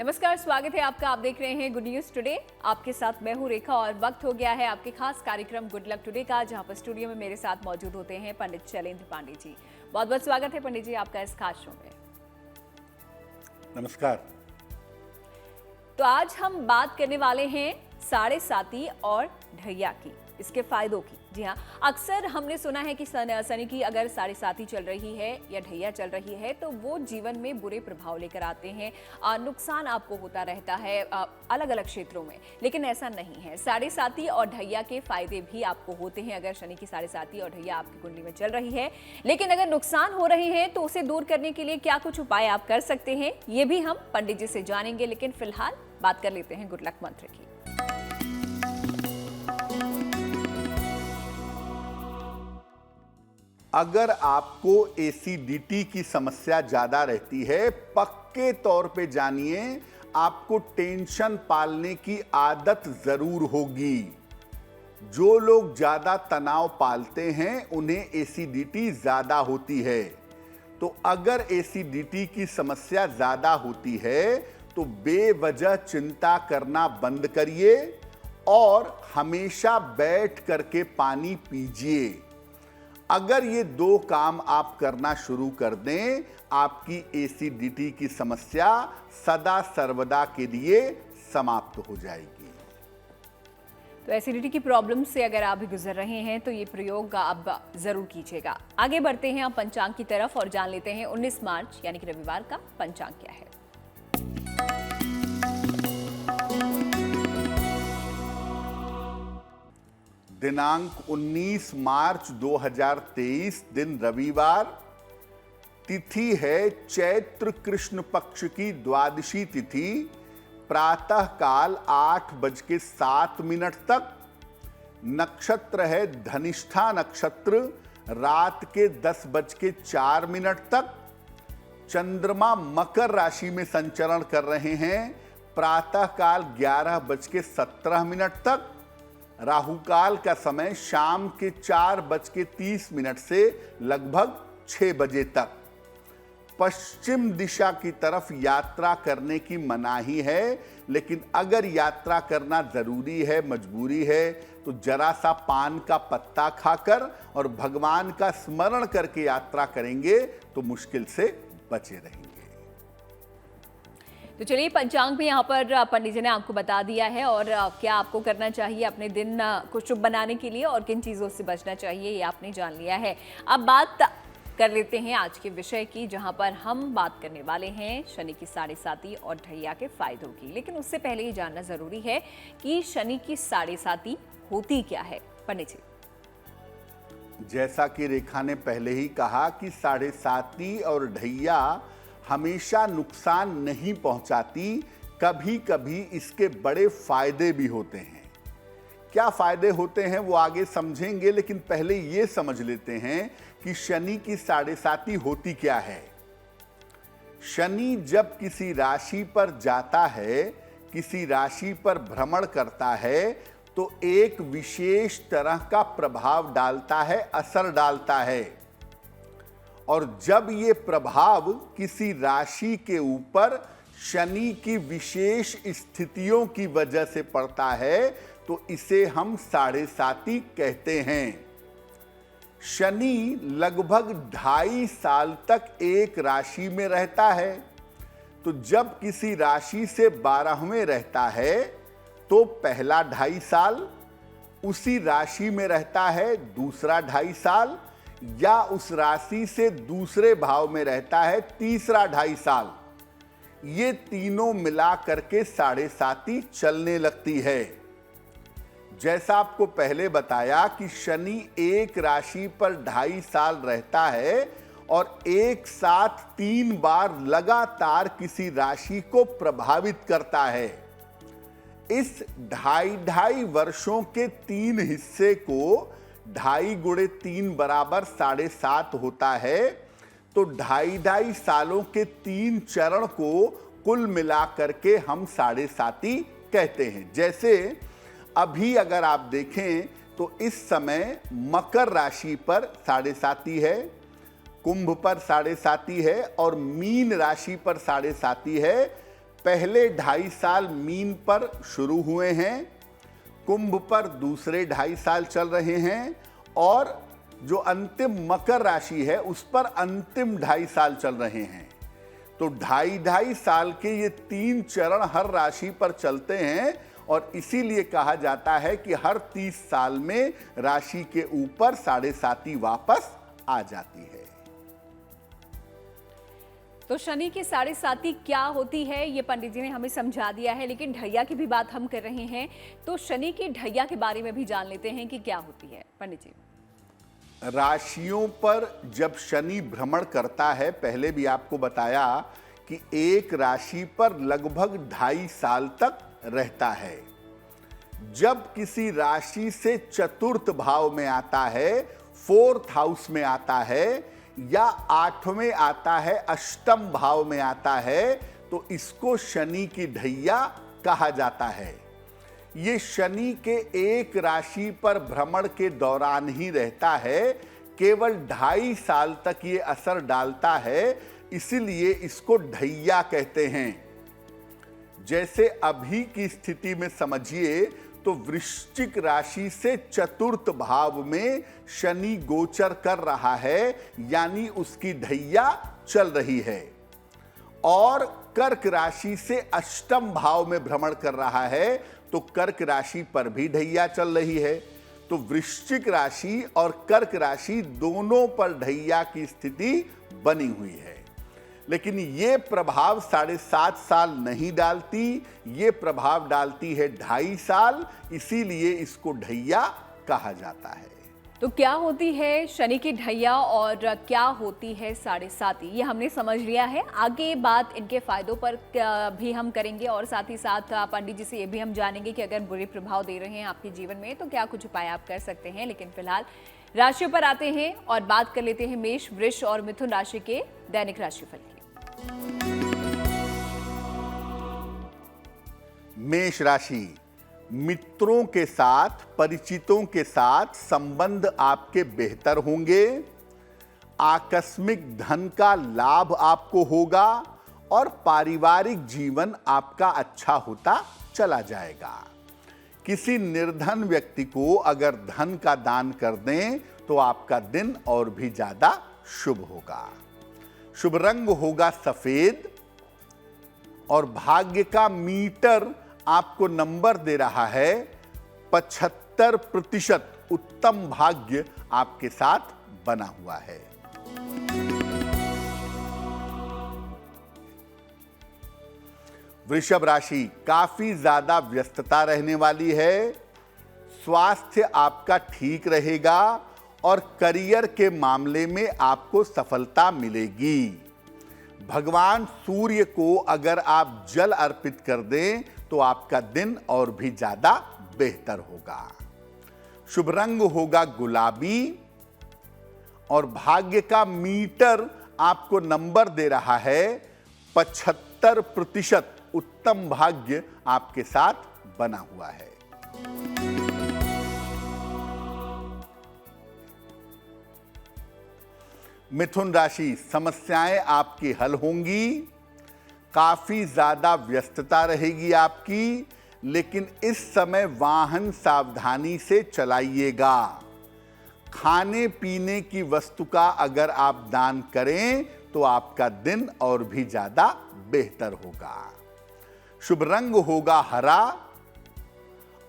नमस्कार, स्वागत है आपका। आप देख रहे हैं गुड न्यूज टुडे। आपके साथ मैं हूं रेखा और वक्त हो गया है आपके खास कार्यक्रम गुड लक टुडे का, जहां पर स्टूडियो में मेरे साथ मौजूद होते हैं पंडित शैलेंद्र पांडे जी। बहुत बहुत स्वागत है पंडित जी आपका इस खास शो में। नमस्कार। तो आज हम बात करने वाले हैं साढ़े साती और ढैया की, इसके फायदों की। जी हाँ, अक्सर हमने सुना है कि शनि की अगर साढ़े साती चल रही है या ढैया चल रही है तो वो जीवन में बुरे प्रभाव लेकर आते हैं, नुकसान आपको होता रहता है अलग अलग क्षेत्रों में। लेकिन ऐसा नहीं है, साढ़े साती और ढैया के फायदे भी आपको होते हैं अगर शनि की साढ़े साती और ढैया आपकी कुंडली में चल रही है। लेकिन अगर नुकसान हो रहे हैं तो उसे दूर करने के लिए क्या कुछ उपाय आप कर सकते हैं, ये भी हम पंडित जी से जानेंगे। लेकिन फिलहाल बात कर लेते हैं गुड लक मंत्र की। अगर आपको एसिडिटी की समस्या ज्यादा रहती है, पक्के तौर पे जानिए आपको टेंशन पालने की आदत जरूर होगी। जो लोग ज्यादा तनाव पालते हैं उन्हें एसिडिटी ज्यादा होती है। तो अगर एसिडिटी की समस्या ज्यादा होती है तो बेवजह चिंता करना बंद करिए और हमेशा बैठ करके पानी पीजिए। अगर ये दो काम आप करना शुरू कर दें, आपकी एसिडिटी की समस्या सदा सर्वदा के लिए समाप्त हो जाएगी। तो एसिडिटी की प्रॉब्लम से अगर आप भी गुजर रहे हैं तो ये प्रयोग आप जरूर कीजिएगा। आगे बढ़ते हैं हम पंचांग की तरफ और जान लेते हैं 19 मार्च यानी कि रविवार का पंचांग क्या है। दिनांक 19 मार्च 2023, दिन रविवार, तिथि है चैत्र कृष्ण पक्ष की द्वादशी तिथि, प्रातः काल 8:07 तक। नक्षत्र है धनिष्ठा नक्षत्र, रात के 10:04 तक। चंद्रमा मकर राशि में संचरण कर रहे हैं, प्रातः काल 11:17 तक। राहु काल का समय शाम के 4:30 से लगभग 6 बजे तक। पश्चिम दिशा की तरफ यात्रा करने की मनाही है, लेकिन अगर यात्रा करना जरूरी है, मजबूरी है, तो जरा सा पान का पत्ता खाकर और भगवान का स्मरण करके यात्रा करेंगे तो मुश्किल से बचे रहेंगे। तो चलिए, पंचांग भी यहाँ पर पंडित जी ने आपको बता दिया है और क्या आपको करना चाहिए अपने दिन को शुभ बनाने के लिए और किन चीज़ों से बचना चाहिए ये आपने जान लिया है। अब बात कर लेते हैं आज के विषय की, जहाँ पर हम बात करने वाले हैं शनि की साढ़े साती और ढैया के फायदों की। लेकिन उससे पहले ये जानना जरूरी है कि शनि की साढ़े साती होती क्या है पंडित जी। जैसा कि रेखा ने पहले ही कहा कि साढ़े साती और ढैया हमेशा नुकसान नहीं पहुंचाती, कभी कभी इसके बड़े फायदे भी होते हैं। क्या फायदे होते हैं वो आगे समझेंगे, लेकिन पहले ये समझ लेते हैं कि शनि की साढ़े साती होती क्या है। शनि जब किसी राशि पर जाता है, किसी राशि पर भ्रमण करता है, तो एक विशेष तरह का प्रभाव डालता है, असर डालता है। और जब ये प्रभाव किसी राशि के ऊपर शनि की विशेष स्थितियों की वजह से पड़ता है तो इसे हम साढ़े साती कहते हैं। शनि लगभग 2.5 साल तक एक राशि में रहता है। तो जब किसी राशि से 12वें रहता है तो पहला 2.5 साल, उसी राशि में रहता है दूसरा 2.5 साल, या उस राशि से दूसरे भाव में रहता है तीसरा 2.5 साल। ये तीनों मिला करके साढ़े साती चलने लगती है। जैसा आपको पहले बताया कि शनि एक राशि पर 2.5 साल रहता है और एक साथ 3 बार लगातार किसी राशि को प्रभावित करता है। इस 2.5 वर्षों के 3 हिस्से को 2.5 × 3 = 7.5 होता है। तो 2.5 सालों के 3 चरण को कुल मिलाकर के हम साढ़े साती कहते हैं। जैसे अभी अगर आप देखें तो इस समय मकर राशि पर साढ़े साती है, कुंभ पर साढ़े साती है और मीन राशि पर साढ़े साती है। पहले 2.5 साल मीन पर शुरू हुए हैं, कुंभ पर दूसरे 2.5 साल चल रहे हैं और जो अंतिम मकर राशि है उस पर अंतिम 2.5 साल चल रहे हैं। तो 2.5 साल के ये 3 चरण हर राशि पर चलते हैं और इसीलिए कहा जाता है कि हर 30 साल में राशि के ऊपर 7.5 वापस आ जाती है। तो शनि की 7.5 क्या होती है ये पंडित जी ने हमें समझा दिया है, लेकिन ढैया की भी बात हम कर रहे हैं तो शनि की ढैया के बारे में भी जान लेते हैं कि क्या होती है पंडित जी। राशियों पर जब शनि भ्रमण करता है, पहले भी आपको बताया कि एक राशि पर लगभग 2.5 साल तक रहता है। जब किसी राशि से चतुर्थ भाव में आता है, 4th हाउस में आता है या 8वें आता है, अष्टम भाव में आता है, तो इसको शनि की ढैया कहा जाता है। ये शनि के एक राशि पर भ्रमण के दौरान ही रहता है, केवल 2.5 साल तक ये असर डालता है, इसीलिए इसको ढैया कहते हैं। जैसे अभी की स्थिति में समझिए तो वृश्चिक राशि से चतुर्थ भाव में शनि गोचर कर रहा है, यानी उसकी ढैया चल रही है, और कर्क राशि से अष्टम भाव में भ्रमण कर रहा है, तो कर्क राशि पर भी ढैया चल रही है। तो वृश्चिक राशि और कर्क राशि दोनों पर ढैया की स्थिति बनी हुई है, लेकिन ये प्रभाव 7.5 साल नहीं डालती, ये प्रभाव डालती है 2.5 साल, इसीलिए इसको ढैया कहा जाता है। तो क्या होती है शनि की ढैया और क्या होती है 7.5, ये हमने समझ लिया है। आगे बात इनके फायदों पर भी हम करेंगे और साथ ही साथ पंडित जी से ये भी हम जानेंगे कि अगर बुरे प्रभाव दे रहे हैं आपके जीवन में तो क्या कुछ उपाय आप कर सकते हैं। लेकिन फिलहाल राशियों पर आते हैं और बात कर लेते हैं मेष, वृष और मिथुन राशि के दैनिक राशिफल की। मेष राशि, मित्रों के साथ, परिचितों के साथ संबंध आपके बेहतर होंगे, आकस्मिक धन का लाभ आपको होगा और पारिवारिक जीवन आपका अच्छा होता चला जाएगा। किसी निर्धन व्यक्ति को अगर धन का दान कर दें तो आपका दिन और भी ज्यादा शुभ होगा। शुभ रंग होगा सफेद और भाग्य का मीटर आपको नंबर दे रहा है 75%। उत्तम भाग्य आपके साथ बना हुआ है। वृषभ राशि, काफी ज्यादा व्यस्तता रहने वाली है, स्वास्थ्य आपका ठीक रहेगा और करियर के मामले में आपको सफलता मिलेगी। भगवान सूर्य को अगर आप जल अर्पित कर दें तो आपका दिन और भी ज्यादा बेहतर होगा। शुभ रंग होगा गुलाबी और भाग्य का मीटर आपको नंबर दे रहा है 75%। उत्तम भाग्य आपके साथ बना हुआ है। मिथुन राशि, समस्याएं आपकी हल होंगी, काफी ज्यादा व्यस्तता रहेगी आपकी, लेकिन इस समय वाहन सावधानी से चलाइएगा। खाने पीने की वस्तु का अगर आप दान करें तो आपका दिन और भी ज्यादा बेहतर होगा। शुभ रंग होगा हरा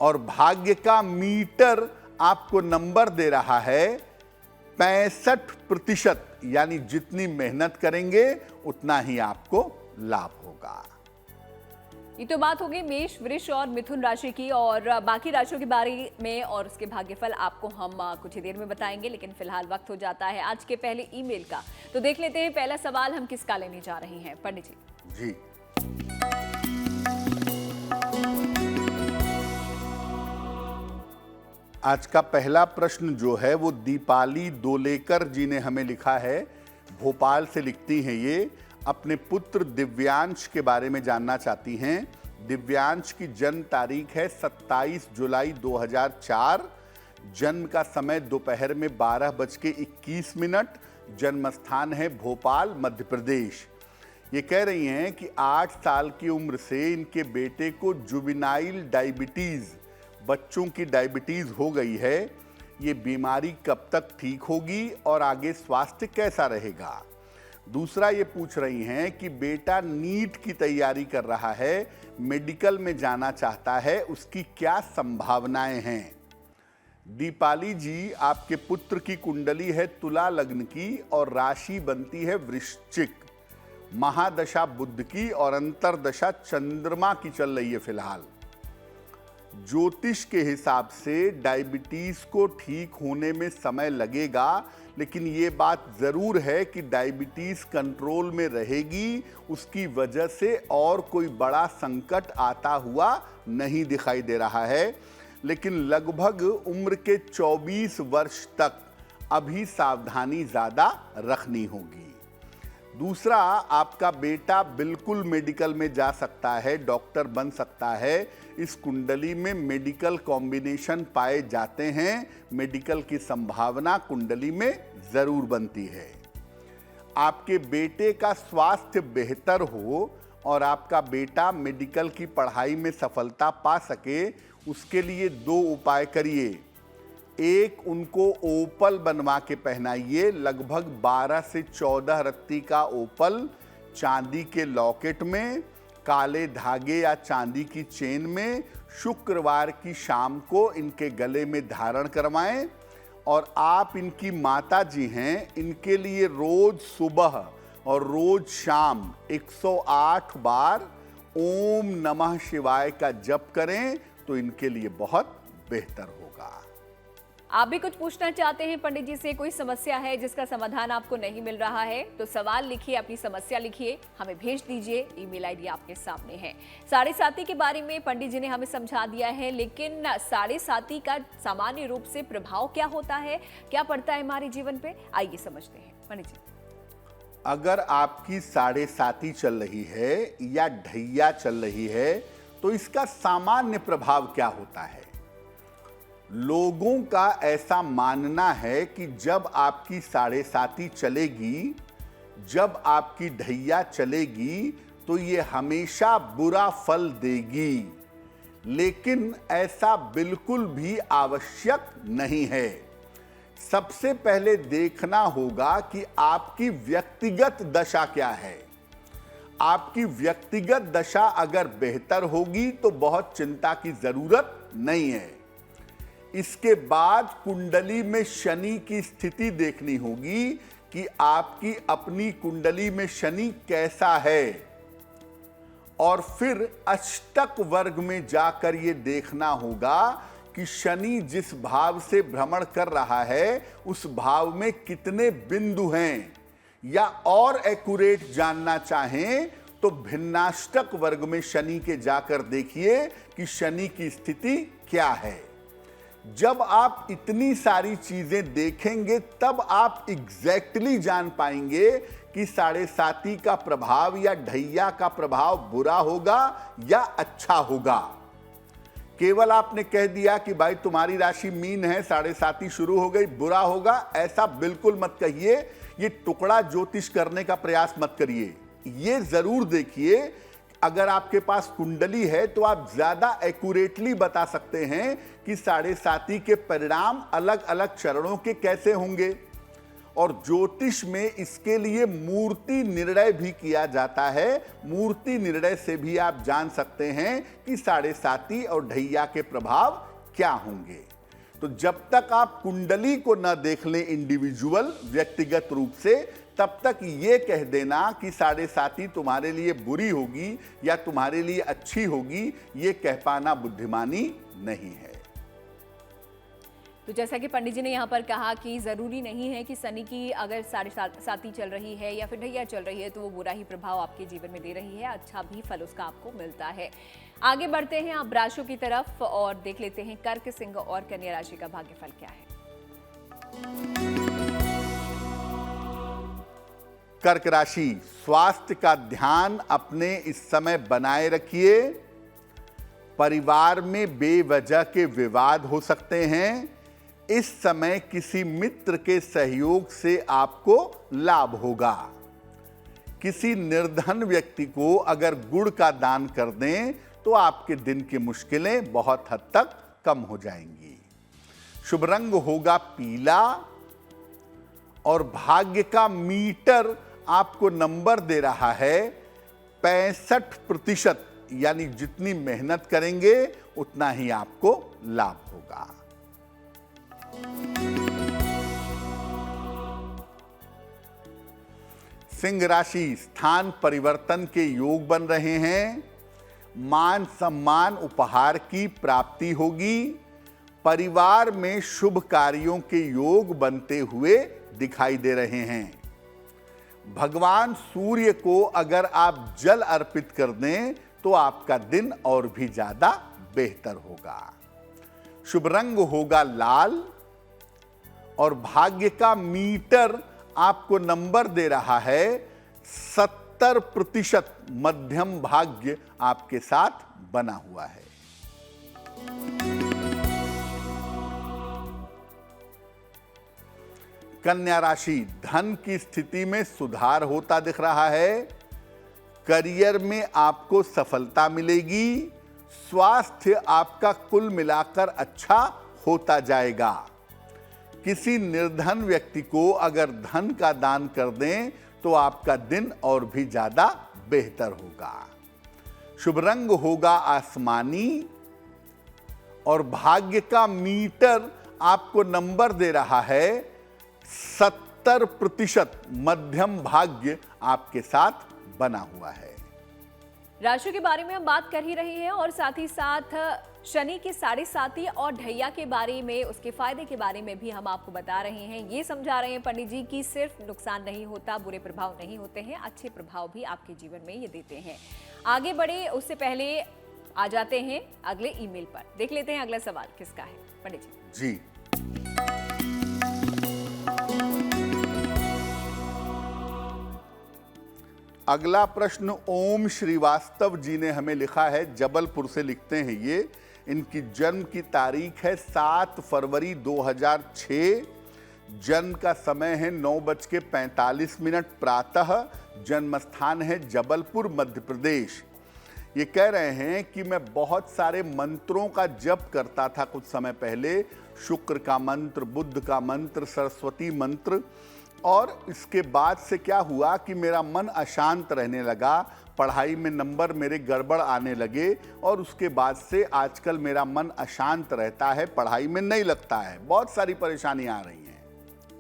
और भाग्य का मीटर आपको नंबर दे रहा है 65%, यानी जितनी मेहनत करेंगे उतना ही आपको लाभ होगा। ये तो बात होगी मेष, वृष और मिथुन राशि की, और बाकी राशियों के बारे में और उसके भाग्यफल आपको हम कुछ ही देर में बताएंगे। लेकिन फिलहाल वक्त हो जाता है आज के पहले ईमेल का, तो देख लेते हैं पहला सवाल हम किसका लेने जा रहे हैं पंडित जी। जी, आज का पहला प्रश्न जो है वो दीपाली दोलेकर जी ने हमें लिखा है। भोपाल से लिखती हैं ये, अपने पुत्र दिव्यांश के बारे में जानना चाहती हैं। दिव्यांश की जन्म तारीख है 27 जुलाई 2004, जन्म का समय दोपहर में 12:21, जन्म स्थान है भोपाल, मध्य प्रदेश। ये कह रही हैं कि 8 साल की उम्र से इनके बेटे को जुवेनाइल डायबिटीज, बच्चों की डायबिटीज हो गई है। ये बीमारी कब तक ठीक होगी और आगे स्वास्थ्य कैसा रहेगा? दूसरा ये पूछ रही हैं कि बेटा नीट की तैयारी कर रहा है, मेडिकल में जाना चाहता है, उसकी क्या संभावनाएं हैं? दीपाली जी, आपके पुत्र की कुंडली है तुला लग्न की और राशि बनती है वृश्चिक, महादशा बुध की और अंतरदशा चंद्रमा की चल रही है फिलहाल। ज्योतिष के हिसाब से डायबिटीज को ठीक होने में समय लगेगा, लेकिन ये बात जरूर है कि डायबिटीज कंट्रोल में रहेगी, उसकी वजह से और कोई बड़ा संकट आता हुआ नहीं दिखाई दे रहा है। लेकिन लगभग उम्र के 24 वर्ष तक अभी सावधानी ज्यादा रखनी होगी। दूसरा, आपका बेटा बिल्कुल मेडिकल में जा सकता है, डॉक्टर बन सकता है। इस कुंडली में मेडिकल कॉम्बिनेशन पाए जाते हैं, मेडिकल की संभावना कुंडली में जरूर बनती है। आपके बेटे का स्वास्थ्य बेहतर हो और आपका बेटा मेडिकल की पढ़ाई में सफलता पा सके, उसके लिए 2 उपाय करिए। एक, उनको ओपल बनवा के पहनाइए, लगभग 12 से 14 रत्ती का ओपल चांदी के लॉकेट में, काले धागे या चांदी की चेन में शुक्रवार की शाम को इनके गले में धारण करवाएं। और आप इनकी माता जी हैं, इनके लिए रोज सुबह और रोज शाम 108 बार ओम नमः शिवाय का जप करें तो इनके लिए बहुत बेहतर होगा। आप भी कुछ पूछना चाहते हैं पंडित जी से, कोई समस्या है जिसका समाधान आपको नहीं मिल रहा है, तो सवाल लिखिए, अपनी समस्या लिखिए, हमें भेज दीजिए। ईमेल आईडी आपके सामने है। 7.5 के बारे में पंडित जी ने हमें समझा दिया है, लेकिन 7.5 का सामान्य रूप से प्रभाव क्या होता है, क्या पड़ता है हमारे जीवन पे, आइए समझते हैं पंडित जी। अगर आपकी 7.5 चल रही है या ढैया चल रही है तो इसका सामान्य प्रभाव क्या होता है? लोगों का ऐसा मानना है कि जब आपकी 7.5 चलेगी, जब आपकी ढैया चलेगी तो ये हमेशा बुरा फल देगी, लेकिन ऐसा बिल्कुल भी आवश्यक नहीं है। सबसे पहले देखना होगा कि आपकी व्यक्तिगत दशा क्या है। आपकी व्यक्तिगत दशा अगर बेहतर होगी तो बहुत चिंता की जरूरत नहीं है। इसके बाद कुंडली में शनि की स्थिति देखनी होगी कि आपकी अपनी कुंडली में शनि कैसा है, और फिर अष्टक वर्ग में जाकर यह देखना होगा कि शनि जिस भाव से भ्रमण कर रहा है उस भाव में कितने बिंदु हैं, या और एक्यूरेट जानना चाहें तो भिन्नाष्टक वर्ग में शनि के जाकर देखिए कि शनि की स्थिति क्या है। जब आप इतनी सारी चीजें देखेंगे तब आप एग्जैक्टली जान पाएंगे कि 7.5 का प्रभाव या ढैया का प्रभाव बुरा होगा या अच्छा होगा। केवल आपने कह दिया कि भाई तुम्हारी राशि मीन है, 7.5 शुरू हो गई, बुरा होगा, ऐसा बिल्कुल मत कहिए। ये टुकड़ा ज्योतिष करने का प्रयास मत करिए। ये जरूर देखिए, अगर आपके पास कुंडली है तो आप ज्यादा एक्यूरेटली बता सकते हैं कि 7.5 के परिणाम अलग अलग चरणों के कैसे होंगे। और ज्योतिष में इसके लिए मूर्ति निर्णय भी किया जाता है। मूर्ति निर्णय से भी आप जान सकते हैं कि 7.5 और ढैया के प्रभाव क्या होंगे। तो जब तक आप कुंडली को न देख लें इंडिविजुअल, व्यक्तिगत रूप से, तब तक ये कह देना कि 7.5 तुम्हारे लिए बुरी होगी या तुम्हारे लिए अच्छी होगी, ये कह पाना बुद्धिमानी नहीं है। तो जैसा कि पंडित जी ने यहाँ पर कहा कि ज़रूरी नहीं है कि शनि की अगर 7.5 चल रही है या फिर ढैया चल रही है तो वो बुरा ही प्रभाव आपके जीवन में दे रही है, अच्छा भी फल उसका आपको मिलता है। आगे बढ़ते हैं आप राशियों की तरफ और देख लेते हैं कर्क, सिंह और कन्या राशि का भाग्यफल क्या है। कर्क राशि, स्वास्थ्य का ध्यान अपने इस समय बनाए रखिए। परिवार में बेवजह के विवाद हो सकते हैं। इस समय किसी मित्र के सहयोग से आपको लाभ होगा। किसी निर्धन व्यक्ति को अगर गुड़ का दान कर दें तो आपके दिन की मुश्किलें बहुत हद तक कम हो जाएंगी। शुभ रंग होगा पीला और भाग्य का मीटर आपको नंबर दे रहा है 65%, यानी जितनी मेहनत करेंगे उतना ही आपको लाभ होगा। सिंह राशि, स्थान परिवर्तन के योग बन रहे हैं। मान सम्मान उपहार की प्राप्ति होगी। परिवार में शुभ कार्यों के योग बनते हुए दिखाई दे रहे हैं। भगवान सूर्य को अगर आप जल अर्पित कर दें तो आपका दिन और भी ज्यादा बेहतर होगा। शुभ रंग होगा लाल और भाग्य का मीटर आपको नंबर दे रहा है 70%। मध्यम भाग्य आपके साथ बना हुआ है। कन्या राशि, धन की स्थिति में सुधार होता दिख रहा है। करियर में आपको सफलता मिलेगी। स्वास्थ्य आपका कुल मिलाकर अच्छा होता जाएगा। किसी निर्धन व्यक्ति को अगर धन का दान कर दें तो आपका दिन और भी ज्यादा बेहतर होगा। शुभ रंग होगा आसमानी और भाग्य का मीटर आपको नंबर दे रहा है 70%। मध्यम भाग्य आपके साथ बना हुआ है। राशि के बारे में हम बात कर ही रहे हैं और साथ ही साथ शनि के 7.5 और ढैया के बारे में, उसके फायदे के बारे में भी हम आपको बता रहे हैं। ये समझा रहे हैं पंडित जी कि सिर्फ नुकसान नहीं होता, बुरे प्रभाव नहीं होते हैं, अच्छे प्रभाव भी आपके जीवन में ये देते हैं। आगे बढ़े उससे पहले आ जाते हैं अगले ईमेल पर। देख लेते हैं अगला सवाल किसका है पंडित जी। अगला प्रश्न ओम श्रीवास्तव जी ने हमें लिखा है, जबलपुर से लिखते हैं ये। इनकी जन्म की तारीख है 7 फरवरी 2006। जन्म का समय है 9:45 प्रातः। जन्म स्थान है जबलपुर, मध्य प्रदेश। ये कह रहे हैं कि मैं बहुत सारे मंत्रों का जप करता था कुछ समय पहले। शुक्र का मंत्र, बुद्ध का मंत्र, सरस्वती मंत्र। और इसके बाद से क्या हुआ कि मेरा मन अशांत रहने लगा, पढ़ाई में नंबर मेरे गड़बड़ आने लगे और उसके बाद से आजकल मेरा मन अशांत रहता है, पढ़ाई में नहीं लगता है। बहुत सारी परेशानियां आ रही हैं,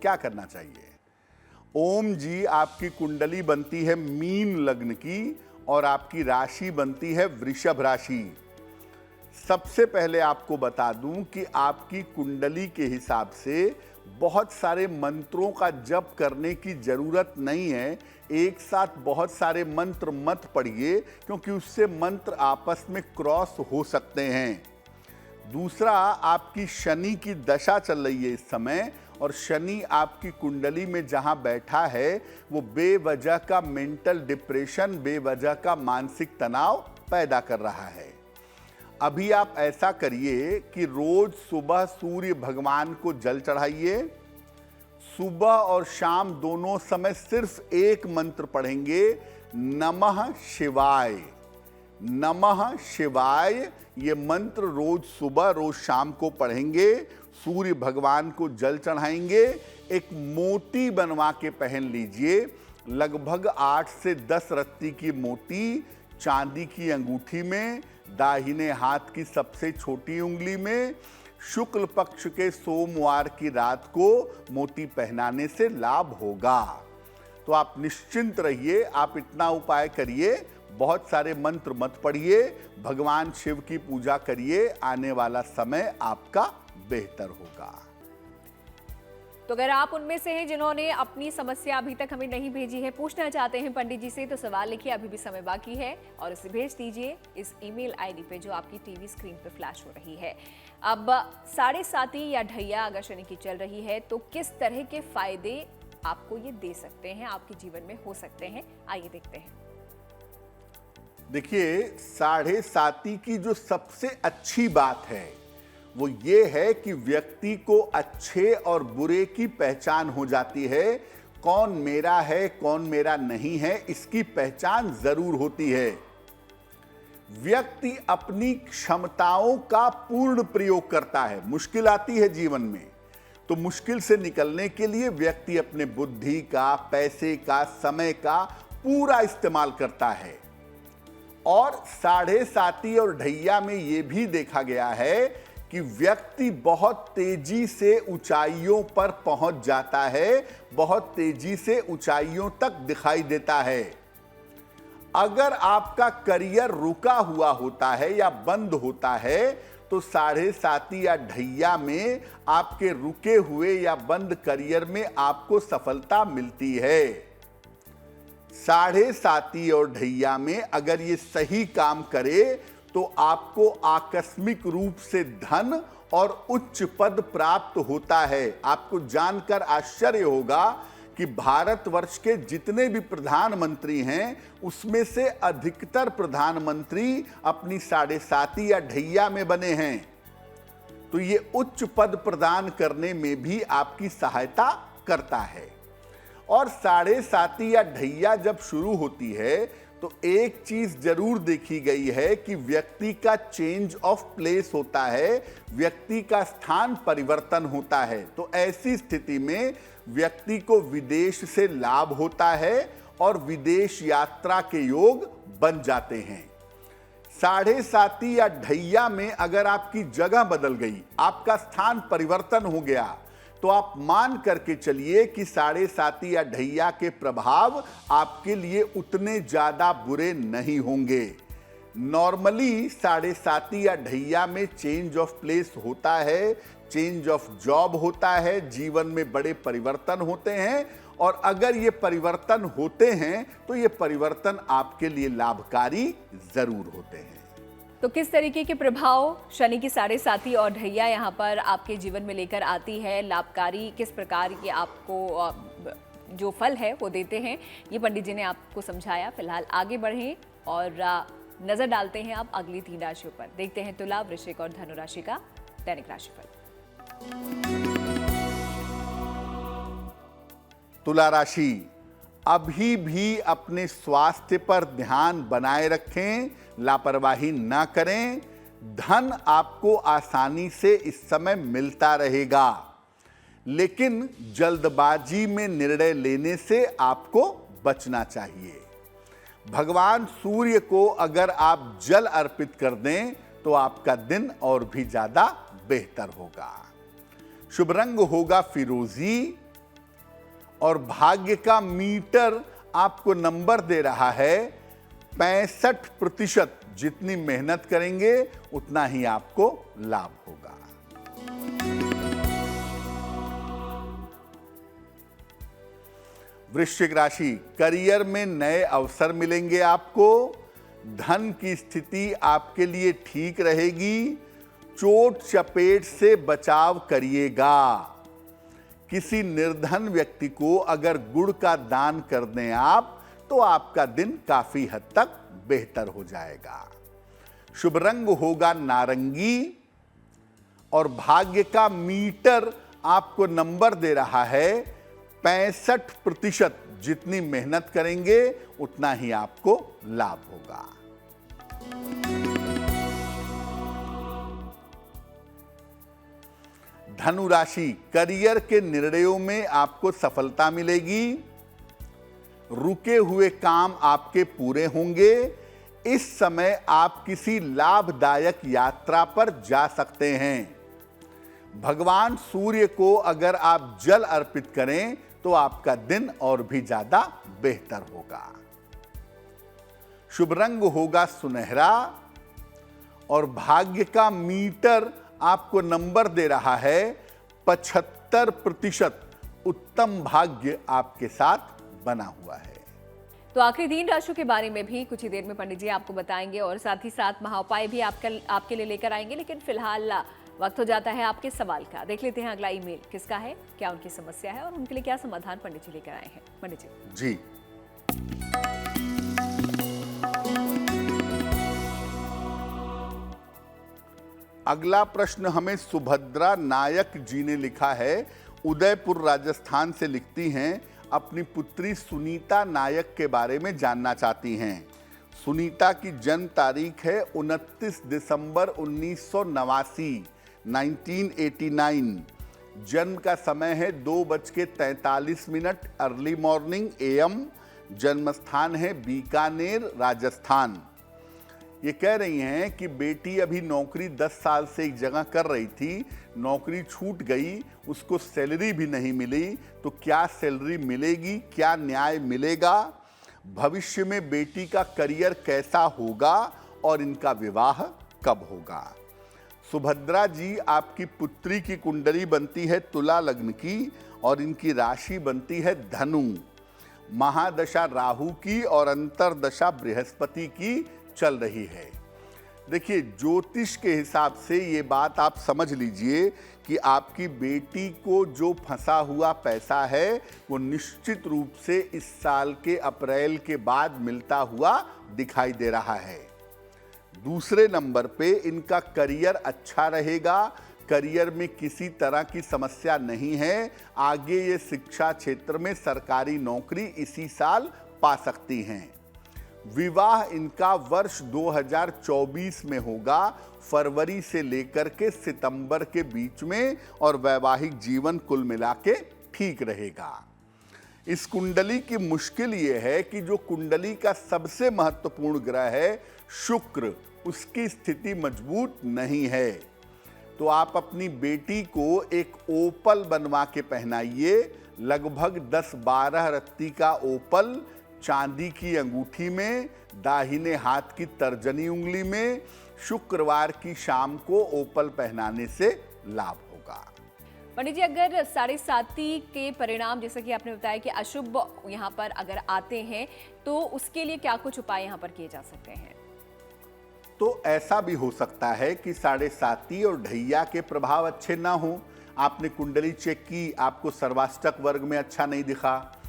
क्या करना चाहिए? ओम जी, आपकी कुंडली बनती है मीन लग्न की और आपकी राशि बनती है वृषभ राशि। सबसे पहले आपको बता दूं कि आपकी कुंडली के हिसाब से बहुत सारे मंत्रों का जप करने की जरूरत नहीं है। एक साथ बहुत सारे मंत्र मत पढ़िए, क्योंकि उससे मंत्र आपस में क्रॉस हो सकते हैं। दूसरा, आपकी शनि की दशा चल रही है इस समय, और शनि आपकी कुंडली में जहां बैठा है वो बेवजह का मेंटल डिप्रेशन, बेवजह का मानसिक तनाव पैदा कर रहा है। अभी आप ऐसा करिए कि रोज सुबह सूर्य भगवान को जल चढ़ाइए। सुबह और शाम दोनों समय सिर्फ एक मंत्र पढ़ेंगे, नमः शिवाय। नमः शिवाय ये मंत्र रोज सुबह रोज शाम को पढ़ेंगे। सूर्य भगवान को जल चढ़ाएंगे। एक मोती बनवा के पहन लीजिए, लगभग 8 से 10 रत्ती की मोती, चांदी की अंगूठी में, दाहिने हाथ की सबसे छोटी उंगली में। शुक्ल पक्ष के सोमवार की रात को मोती पहनाने से लाभ होगा। तो आप निश्चिंत रहिए, आप इतना उपाय करिए, बहुत सारे मंत्र मत पढ़िए, भगवान शिव की पूजा करिए, आने वाला समय आपका बेहतर होगा। तो अगर आप उनमें से हैं जिन्होंने अपनी समस्या अभी तक हमें नहीं भेजी है, पूछना चाहते हैं पंडित जी से, तो सवाल लिखिए, अभी भी समय बाकी है और उसे भेज दीजिए इस ईमेल आईडी पे जो आपकी टीवी स्क्रीन पे फ्लैश हो रही है। अब 7.5 या ढैया अगर शनि की चल रही है तो किस तरह के फायदे आपको ये दे सकते हैं, आपके जीवन में हो सकते हैं, आइए देखते हैं। देखिए, 7.5 की जो सबसे अच्छी बात है वो ये है कि व्यक्ति को अच्छे और बुरे की पहचान हो जाती है। कौन मेरा है कौन मेरा नहीं है इसकी पहचान जरूर होती है। व्यक्ति अपनी क्षमताओं का पूर्ण प्रयोग करता है। मुश्किल आती है जीवन में तो मुश्किल से निकलने के लिए व्यक्ति अपने बुद्धि का, पैसे का, समय का पूरा इस्तेमाल करता है। और साढ़े साती और ढैया में यह भी देखा गया है कि व्यक्ति बहुत तेजी से ऊंचाइयों पर पहुंच जाता है, बहुत तेजी से ऊंचाइयों तक दिखाई देता है। अगर आपका करियर रुका हुआ होता है या बंद होता है तो साढ़े साती या ढैया में आपके रुके हुए या बंद करियर में आपको सफलता मिलती है। साढ़े साती और ढैया में अगर ये सही काम करे तो आपको आकस्मिक रूप से धन और उच्च पद प्राप्त होता है। आपको जानकर आश्चर्य होगा कि भारतवर्ष के जितने भी प्रधानमंत्री हैं उसमें से अधिकतर प्रधानमंत्री अपनी साढ़े साती या ढैया में बने हैं। तो ये उच्च पद प्रदान करने में भी आपकी सहायता करता है। और साढ़े साती या ढैया जब शुरू होती है तो एक चीज जरूर देखी गई है कि व्यक्ति का चेंज ऑफ प्लेस होता है, व्यक्ति का स्थान परिवर्तन होता है। तो ऐसी स्थिति में व्यक्ति को विदेश से लाभ होता है और विदेश यात्रा के योग बन जाते हैं। साढ़े साती या ढैया में अगर आपकी जगह बदल गई, आपका स्थान परिवर्तन हो गया, तो आप मान करके चलिए कि साढ़े साती या ढैया के प्रभाव आपके लिए उतने ज्यादा बुरे नहीं होंगे। नॉर्मली साढ़े साती या ढैया में चेंज ऑफ प्लेस होता है, चेंज ऑफ जॉब होता है, जीवन में बड़े परिवर्तन होते हैं। और अगर ये परिवर्तन होते हैं तो ये परिवर्तन आपके लिए लाभकारी जरूर होते हैं। तो किस तरीके के प्रभाव शनि की साढ़े साती और ढैया यहाँ पर आपके जीवन में लेकर आती है, लाभकारी किस प्रकार के आपको जो फल है वो देते हैं, ये पंडित जी ने आपको समझाया। फिलहाल आगे बढ़ें और नजर डालते हैं आप अगली 3 राशियों पर। देखते हैं तुला, वृश्चिक और धनु राशि का दैनिक राशिफल। तुला राशि, अभी भी अपने स्वास्थ्य पर ध्यान बनाए रखें, लापरवाही ना करें। धन आपको आसानी से इस समय मिलता रहेगा, लेकिन जल्दबाजी में निर्णय लेने से आपको बचना चाहिए। भगवान सूर्य को अगर आप जल अर्पित कर दें तो आपका दिन और भी ज्यादा बेहतर होगा। शुभ रंग होगा फिरोजी और भाग्य का मीटर आपको नंबर दे रहा है 65%। जितनी मेहनत करेंगे उतना ही आपको लाभ होगा। वृश्चिक राशि, करियर में नए अवसर मिलेंगे आपको। धन की स्थिति आपके लिए ठीक रहेगी। चोट चपेट से बचाव करिएगा। किसी निर्धन व्यक्ति को अगर गुड़ का दान कर दें आप तो आपका दिन काफी हद तक बेहतर हो जाएगा। शुभ रंग होगा नारंगी और भाग्य का मीटर आपको नंबर दे रहा है 65%। जितनी मेहनत करेंगे उतना ही आपको लाभ होगा। धनु राशि, करियर के निर्णयों में आपको सफलता मिलेगी। रुके हुए काम आपके पूरे होंगे। इस समय आप किसी लाभदायक यात्रा पर जा सकते हैं। भगवान सूर्य को अगर आप जल अर्पित करें तो आपका दिन और भी ज्यादा बेहतर होगा। शुभ रंग होगा सुनहरा और भाग्य का मीटर आपको नंबर दे रहा है 75%। उत्तम भाग्य आपके साथ बना हुआ है। तो आखिरी 3 राशियों के बारे में भी कुछ ही देर में पंडित जी आपको बताएंगे और साथ ही साथ महाउपाय भी आपके लिए लेकर आएंगे। लेकिन फिलहाल वक्त हो जाता है आपके सवाल का। देख लेते हैं अगला ईमेल किसका है, क्या उनकी समस्या है और उनके लिए क्या समाधान पंडित जी लेकर आए हैं। पंडित जी। अगला प्रश्न हमें सुभद्रा नायक जी ने लिखा है। उदयपुर राजस्थान से लिखती हैं, अपनी पुत्री सुनीता नायक के बारे में जानना चाहती हैं। सुनीता की जन्म तारीख है 29 दिसंबर 1989, 1989। जन्म का समय है 2:43 अर्ली मॉर्निंग AM। जन्म स्थान है बीकानेर, राजस्थान। ये कह रही हैं कि बेटी अभी नौकरी 10 साल से एक जगह कर रही थी, नौकरी छूट गई, उसको सैलरी भी नहीं मिली, तो क्या सैलरी मिलेगी, क्या न्याय मिलेगा, भविष्य में बेटी का करियर कैसा होगा और इनका विवाह कब होगा। सुभद्रा जी, आपकी पुत्री की कुंडली बनती है तुला लग्न की और इनकी राशि बनती है धनु। महादशा राहु की और अंतरदशा बृहस्पति की चल रही है। देखिए, ज्योतिष के हिसाब से ये बात आप समझ लीजिए कि आपकी बेटी को जो फंसा हुआ पैसा है वो निश्चित रूप से इस साल के अप्रैल के बाद मिलता हुआ दिखाई दे रहा है। दूसरे नंबर पे इनका करियर अच्छा रहेगा, करियर में किसी तरह की समस्या नहीं है। आगे ये शिक्षा क्षेत्र में सरकारी नौकरी इसी साल पा सकती हैं। विवाह इनका वर्ष 2024 में होगा, फरवरी से लेकर के सितंबर के बीच में, और वैवाहिक जीवन कुल मिला के ठीक रहेगा। इस कुंडली की मुश्किल ये है कि जो कुंडली का सबसे महत्वपूर्ण ग्रह है शुक्र, उसकी स्थिति मजबूत नहीं है। तो आप अपनी बेटी को एक ओपल बनवा के पहनाइए, लगभग 10-12 रत्ती का ओपल, चांदी की अंगूठी में, दाहिने हाथ की तर्जनी उंगली में। शुक्रवार की शाम को ओपल पहनाने से लाभ होगा। पंडित जी, अगर 7.5 के परिणाम जैसा कि आपने बताया कि अशुभ यहाँ पर अगर आते हैं तो उसके लिए क्या कुछ उपाय यहाँ पर किए जा सकते हैं? तो ऐसा भी हो सकता है कि 7.5 और ढैया के प्रभाव अच्छे ना हो। आपने कुंडली चेक की, आपको सर्वाष्टक वर्ग में अच्छा नहीं दिखा,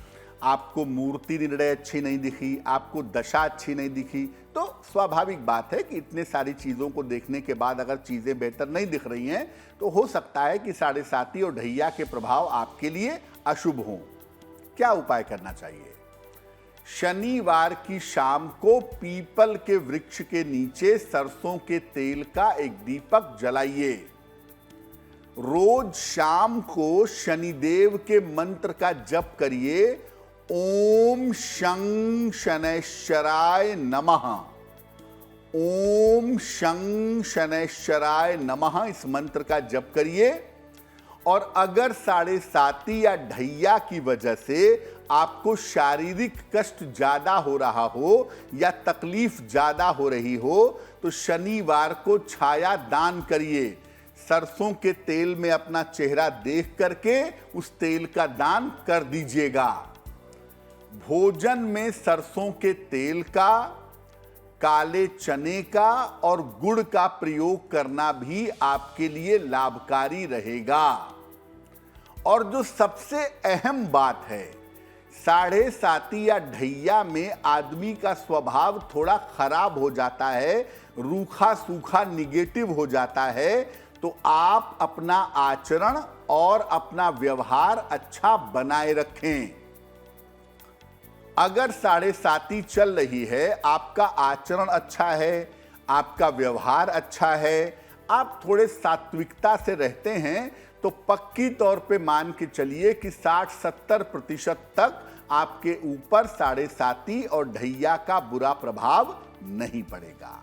आपको मूर्ति निर्णय अच्छी नहीं दिखी, आपको दशा अच्छी नहीं दिखी, तो स्वाभाविक बात है कि इतने सारी चीज़ों को देखने के बाद अगर चीज़ें बेहतर नहीं दिख रही हैं तो हो सकता है कि 7.5 और ढैया के प्रभाव आपके लिए अशुभ हों। क्या उपाय करना चाहिए? शनिवार की शाम को पीपल के वृक्ष के नीचे सरसों के तेल का एक दीपक जलाइए। रोज शाम को शनिदेव के मंत्र का जप करिए, ओम शं शनैश्चराय नमः, ओम शं शनैश्चराय नमः, इस मंत्र का जप करिए। और अगर 7.5 या ढैया की वजह से आपको शारीरिक कष्ट ज्यादा हो रहा हो या तकलीफ ज्यादा हो रही हो तो शनिवार को छाया दान करिए। सरसों के तेल में अपना चेहरा देख करके उस तेल का दान कर दीजिएगा। भोजन में सरसों के तेल का, काले चने का और गुड़ का प्रयोग करना भी आपके लिए लाभकारी रहेगा। और जो सबसे अहम बात है, 7.5 या ढैया में आदमी का स्वभाव थोड़ा खराब हो जाता है, रूखा सूखा निगेटिव हो जाता है। तो आप अपना आचरण और अपना व्यवहार अच्छा बनाए रखें। अगर 7.5 चल रही है, आपका आचरण अच्छा है, आपका व्यवहार अच्छा है, आप थोड़े सात्विकता से रहते हैं, तो पक्की तौर पे मान के चलिए कि 60-70% तक आपके ऊपर 7.5 और ढैया का बुरा प्रभाव नहीं पड़ेगा।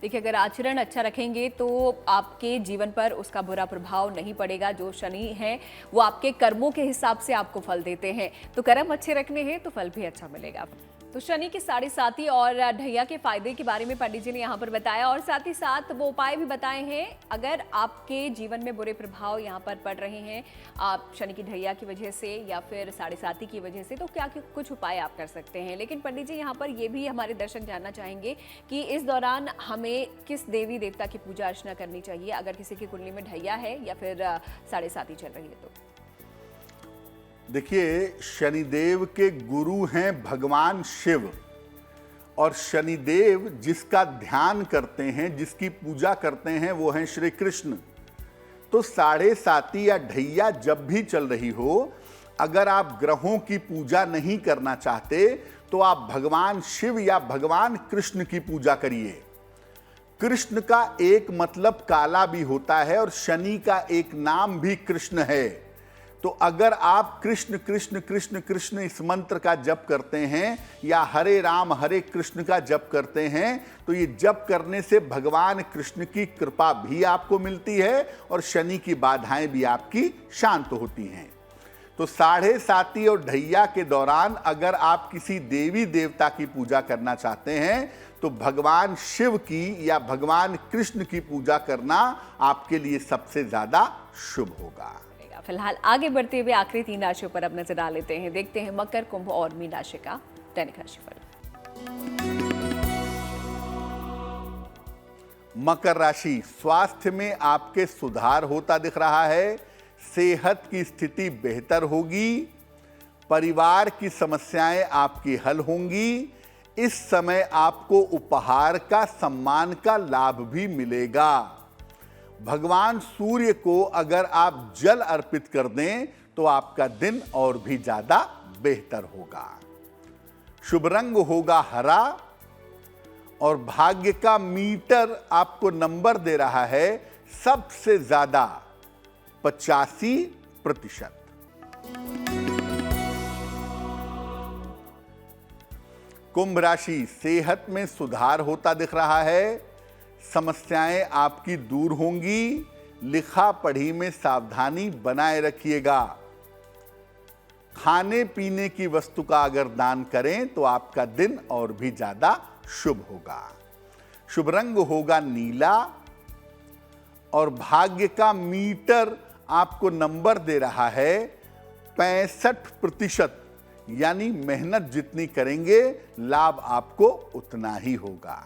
देखिए, अगर आचरण अच्छा रखेंगे तो आपके जीवन पर उसका बुरा प्रभाव नहीं पड़ेगा। जो शनि है वो आपके कर्मों के हिसाब से आपको फल देते हैं, तो कर्म अच्छे रखने हैं तो फल भी अच्छा मिलेगा। तो शनि के 7.5 और ढैया के फायदे के बारे में पंडित जी ने यहाँ पर बताया, और साथ ही साथ वो उपाय भी बताए हैं। अगर आपके जीवन में बुरे प्रभाव यहाँ पर पड़ रहे हैं, आप शनि की ढैया की वजह से या फिर 7.5 की वजह से, तो क्या कुछ उपाय आप कर सकते हैं। लेकिन पंडित जी, यहाँ पर ये भी हमारे दर्शक जानना चाहेंगे कि इस दौरान हमें किस देवी देवता की पूजा अर्चना करनी चाहिए अगर किसी की कुंडली में ढैया है या फिर 7.5 चल रही है तो? देखिए, शनिदेव के गुरु हैं भगवान शिव, और शनिदेव जिसका ध्यान करते हैं, जिसकी पूजा करते हैं, वो हैं श्री कृष्ण। तो 7.5 या ढैया जब भी चल रही हो, अगर आप ग्रहों की पूजा नहीं करना चाहते तो आप भगवान शिव या भगवान कृष्ण की पूजा करिए। कृष्ण का एक मतलब काला भी होता है और शनि का एक नाम भी कृष्ण है। तो अगर आप कृष्ण कृष्ण कृष्ण कृष्ण इस मंत्र का जप करते हैं या हरे राम हरे कृष्ण का जप करते हैं तो ये जप करने से भगवान कृष्ण की कृपा भी आपको मिलती है और शनि की बाधाएं भी आपकी शांत होती हैं। तो साढ़े साती और ढैया के दौरान अगर आप किसी देवी देवता की पूजा करना चाहते हैं तो भगवान शिव की या भगवान कृष्ण की पूजा करना आपके लिए सबसे ज्यादा शुभ होगा। फिलहाल आगे बढ़ते हुए आखिरी 3 राशियों पर अब नजर डाल लेते हैं। देखते हैं मकर, कुंभ और मीन राशि का दैनिक राशिफल। मकर राशि, स्वास्थ्य में आपके सुधार होता दिख रहा है। सेहत की स्थिति बेहतर होगी। परिवार की समस्याएं आपकी हल होंगी। इस समय आपको उपहार का, सम्मान का लाभ भी मिलेगा। भगवान सूर्य को अगर आप जल अर्पित कर दें तो आपका दिन और भी ज्यादा बेहतर होगा। शुभ रंग होगा हरा और भाग्य का मीटर आपको नंबर दे रहा है सबसे ज्यादा 85%। कुंभ राशि, सेहत में सुधार होता दिख रहा है। समस्याएं आपकी दूर होंगी। लिखा पढ़ी में सावधानी बनाए रखिएगा। खाने पीने की वस्तु का अगर दान करें तो आपका दिन और भी ज्यादा शुभ होगा। शुभ रंग होगा नीला और भाग्य का मीटर आपको नंबर दे रहा है 65%। यानी मेहनत जितनी करेंगे लाभ आपको उतना ही होगा।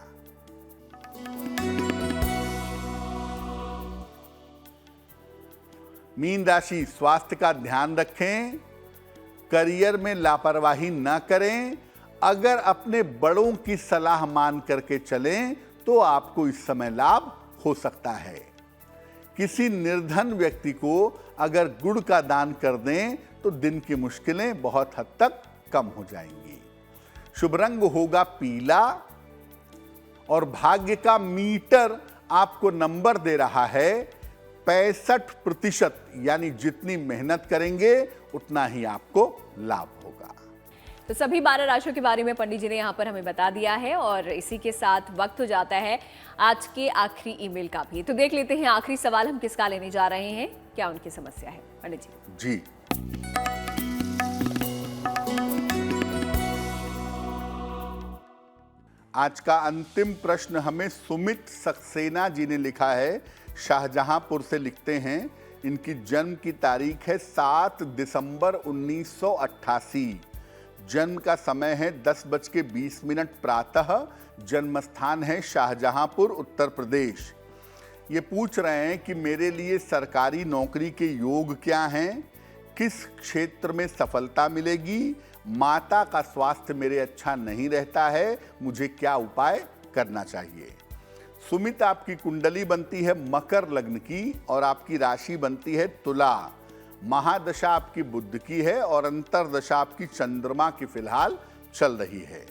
मीन राशि, स्वास्थ्य का ध्यान रखें। करियर में लापरवाही न करें। अगर अपने बड़ों की सलाह मान करके चलें तो आपको इस समय लाभ हो सकता है। किसी निर्धन व्यक्ति को अगर गुड़ का दान कर दें तो दिन की मुश्किलें बहुत हद तक कम हो जाएंगी। शुभ रंग होगा पीला और भाग्य का मीटर आपको नंबर दे रहा है 65%। यानी जितनी मेहनत करेंगे उतना ही आपको लाभ होगा। तो सभी 12 राशियों के बारे में पंडित जी ने यहाँ पर हमें बता दिया है और इसी के साथ वक्त हो जाता है आज के आखिरी ईमेल का भी। तो देख लेते हैं आखिरी सवाल हम किसका लेने जा रहे हैं, क्या उनकी समस्या है पंडित जी। जी, आज का अंतिम प्रश्न हमें सुमित सक्सेना जी ने लिखा है। शाहजहांपुर से लिखते हैं। इनकी जन्म की तारीख है 7 दिसंबर 1988। जन्म का समय है 10:20 प्रातः। जन्म स्थान है शाहजहांपुर, उत्तर प्रदेश। ये पूछ रहे हैं कि मेरे लिए सरकारी नौकरी के योग क्या हैं, किस क्षेत्र में सफलता मिलेगी, माता का स्वास्थ्य मेरे अच्छा नहीं रहता है, मुझे क्या उपाय करना चाहिए। सुमित, आपकी कुंडली बनती है मकर लग्न की और आपकी राशि बनती है तुला। महादशा आपकी बुध की है और अंतरदशा आपकी चंद्रमा की फिलहाल चल रही है।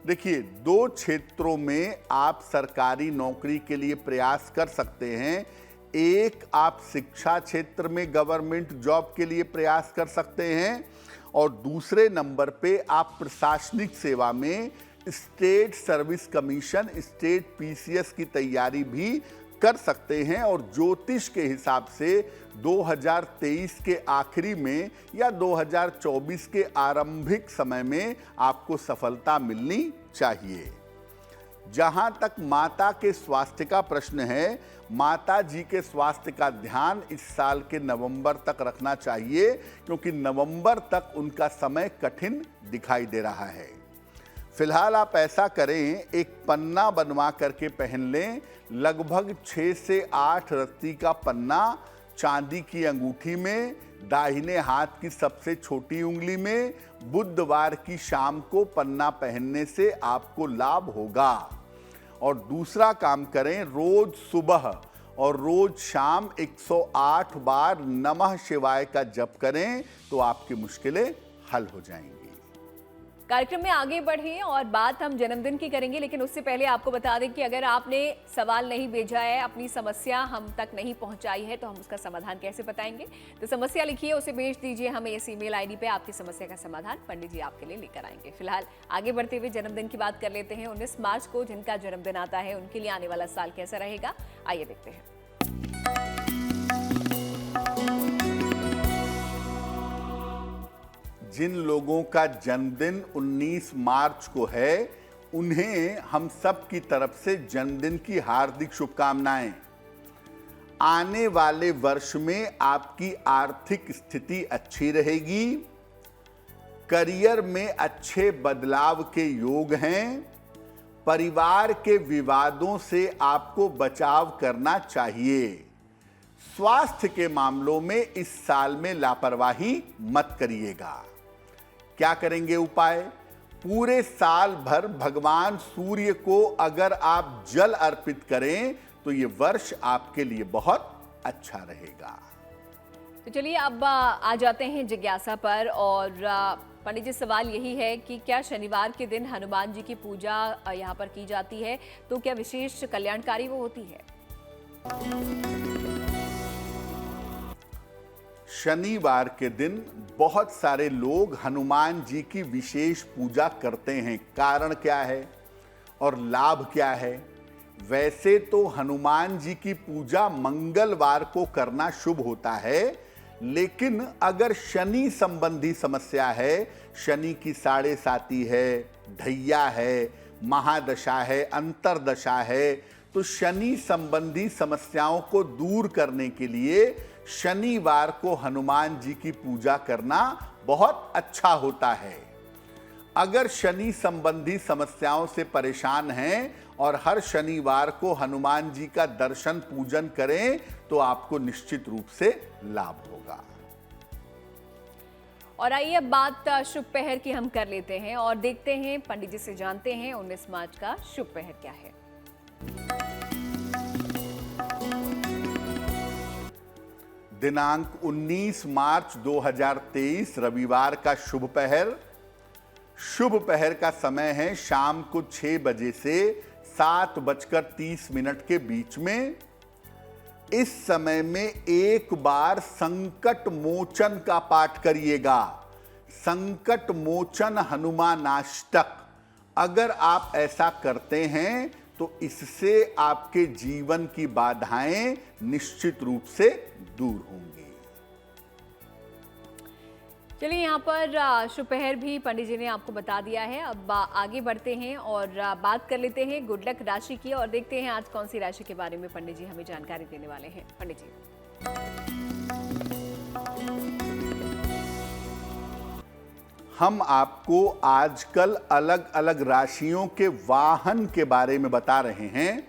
देखिए, 2 क्षेत्रों में आप सरकारी नौकरी के लिए प्रयास कर सकते हैं। एक, आप शिक्षा क्षेत्र में गवर्नमेंट जॉब के लिए प्रयास कर सकते हैं और दूसरे नंबर पे आप प्रशासनिक सेवा में state service commission, state PCS की तैयारी भी कर सकते हैं। और ज्योतिष के हिसाब से 2023 के आखिरी में या 2024 के आरंभिक समय में आपको सफलता मिलनी चाहिए। जहां तक माता के स्वास्थ्य का प्रश्न है, माता जी के स्वास्थ्य का ध्यान इस साल के नवंबर तक रखना चाहिए क्योंकि नवंबर तक उनका समय कठिन दिखाई दे रहा है। फिलहाल आप ऐसा करें, एक पन्ना बनवा करके पहन लें। लगभग 6 से 8 रत्ती का पन्ना चांदी की अंगूठी में, दाहिने हाथ की सबसे छोटी उंगली में। बुधवार की शाम को पन्ना पहनने से आपको लाभ होगा। और दूसरा काम करें, रोज सुबह और रोज शाम 108 बार नमः शिवाय का जप करें तो आपकी मुश्किलें हल हो जाएंगी। कार्यक्रम में आगे बढ़े और बात हम जन्मदिन की करेंगे, लेकिन उससे पहले आपको बता दें कि अगर आपने सवाल नहीं भेजा है, अपनी समस्या हम तक नहीं पहुंचाई है, तो हम उसका समाधान कैसे बताएंगे। तो समस्या लिखिए, उसे भेज दीजिए हमें इस ईमेल आईडी पे। आपकी समस्या का समाधान पंडित जी आपके लिए लेकर आएंगे। फिलहाल आगे बढ़ते हुए जन्मदिन की बात कर लेते हैं। 19 मार्च को जिनका जन्मदिन आता है उनके लिए आने वाला साल कैसा रहेगा, आइए देखते हैं। जिन लोगों का जन्मदिन 19 मार्च को है, उन्हें हम सब की तरफ से जन्मदिन की हार्दिक शुभकामनाएं। आने वाले वर्ष में आपकी आर्थिक स्थिति अच्छी रहेगी, करियर में अच्छे बदलाव के योग हैं, परिवार के विवादों से आपको बचाव करना चाहिए। स्वास्थ्य के मामलों में इस साल में लापरवाही मत करिएगा। क्या करेंगे उपाय? पूरे साल भर भगवान सूर्य को अगर आप जल अर्पित करें तो ये वर्ष आपके लिए बहुत अच्छा रहेगा। तो चलिए अब आ जाते हैं जिज्ञासा पर। और पंडित जी, सवाल यही है कि क्या शनिवार के दिन हनुमान जी की पूजा यहाँ पर की जाती है, तो क्या विशेष कल्याणकारी वो होती है? शनिवार के दिन बहुत सारे लोग हनुमान जी की विशेष पूजा करते हैं। कारण क्या है और लाभ क्या है? वैसे तो हनुमान जी की पूजा मंगलवार को करना शुभ होता है, लेकिन अगर शनि संबंधी समस्या है, शनि की 7.5 है, ढैया है, महादशा है, अंतरदशा है, तो शनि संबंधी समस्याओं को दूर करने के लिए शनिवार को हनुमान जी की पूजा करना बहुत अच्छा होता है। अगर शनि संबंधी समस्याओं से परेशान हैं और हर शनिवार को हनुमान जी का दर्शन पूजन करें तो आपको निश्चित रूप से लाभ होगा। और आइए अब बात शुभ पहर की हम कर लेते हैं और देखते हैं, पंडित जी से जानते हैं 19 मार्च का शुभ पहर क्या है। दिनांक 19 मार्च 2023 रविवार का शुभ पहर। शुभ पहर का समय है शाम को 6 बजे से 7:30 के बीच में। इस समय में एक बार संकट मोचन का पाठ करिएगा। संकट मोचन हनुमानाष्टक अगर आप ऐसा करते हैं तो इससे आपके जीवन की बाधाएं निश्चित रूप से दूर होंगी। चलिए, यहाँ पर शुभ पहर भी पंडित जी ने आपको बता दिया है। अब आगे बढ़ते हैं और बात कर लेते हैं गुड लक राशि की और देखते हैं आज कौन सी राशि के बारे में पंडित जी हमें जानकारी देने वाले हैं। पंडित जी, हम आपको आजकल अलग अलग राशियों के वाहन के बारे में बता रहे हैं।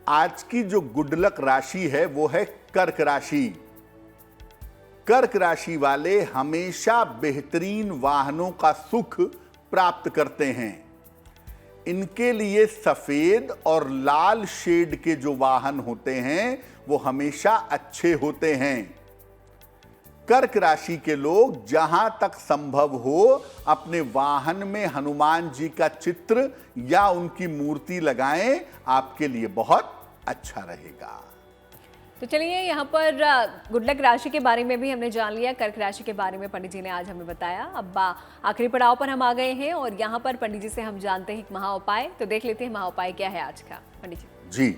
आज की जो गुड लक राशि है वो है कर्क राशि। कर्क राशि वाले हमेशा बेहतरीन वाहनों का सुख प्राप्त करते हैं। इनके लिए सफेद और लाल शेड के जो वाहन होते हैं वो हमेशा अच्छे होते हैं। कर्क राशि के लोग जहां तक संभव हो अपने वाहन में हनुमान जी का चित्र या उनकी मूर्ति लगाएं, आपके लिए बहुत अच्छा रहेगा। तो चलिए, यहाँ पर गुड लक राशि के बारे में भी हमने जान लिया, कर्क राशि के बारे में पंडित जी ने आज हमें बताया। अब आखिरी पड़ाव पर हम आ गए हैं और यहाँ पर पंडित जी से हम जानते हैं एक महा उपाय। तो देख लेते हैं महा उपाय क्या है आज का, पंडित जी। जी,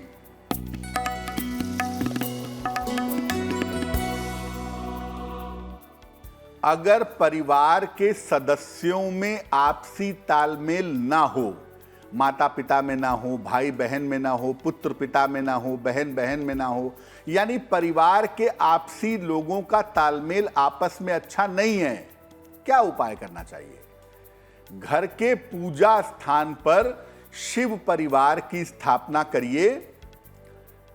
अगर परिवार के सदस्यों में आपसी तालमेल ना हो, माता पिता में ना हो, भाई बहन में ना हो, पुत्र पिता में ना हो, बहन बहन में ना हो, यानी परिवार के आपसी लोगों का तालमेल आपस में अच्छा नहीं है, क्या उपाय करना चाहिए? घर के पूजा स्थान पर शिव परिवार की स्थापना करिए।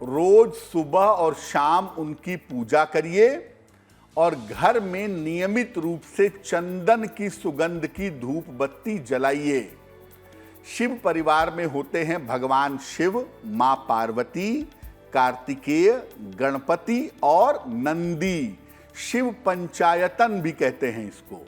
रोज सुबह और शाम उनकी पूजा करिए और घर में नियमित रूप से चंदन की सुगंध की धूप बत्ती जलाइए। शिव परिवार में होते हैं भगवान शिव, मां पार्वती, कार्तिकेय, गणपति और नंदी, शिव पंचायतन भी कहते हैं इसको।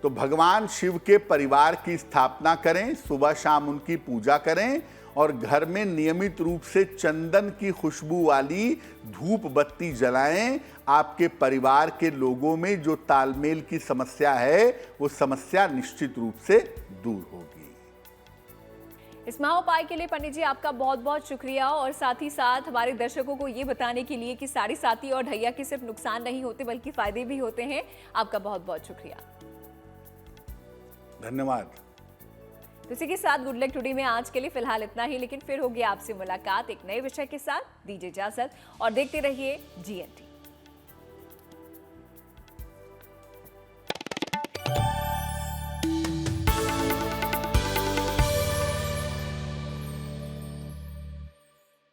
तो भगवान शिव के परिवार की स्थापना करें, सुबह शाम उनकी पूजा करें और घर में नियमित रूप से चंदन की खुशबू वाली धूप बत्ती जलाएं। आपके परिवार के लोगों में जो तालमेल की समस्या है वो समस्या निश्चित रूप से दूर होगी। इस महाउपाय के लिए पंडित जी आपका बहुत बहुत शुक्रिया, और साथ ही साथ हमारे दर्शकों को ये बताने के लिए कि साढ़े साती और ढैया के सिर्फ नुकसान नहीं होते बल्कि फायदे भी होते हैं। आपका बहुत बहुत शुक्रिया। धन्यवाद। तो इसी के साथ गुड लक टुडे में आज के लिए फिलहाल इतना ही, लेकिन फिर होगी आपसे मुलाकात एक नए विषय के साथ। दीजिए इजाजत और देखते रहिए GNT।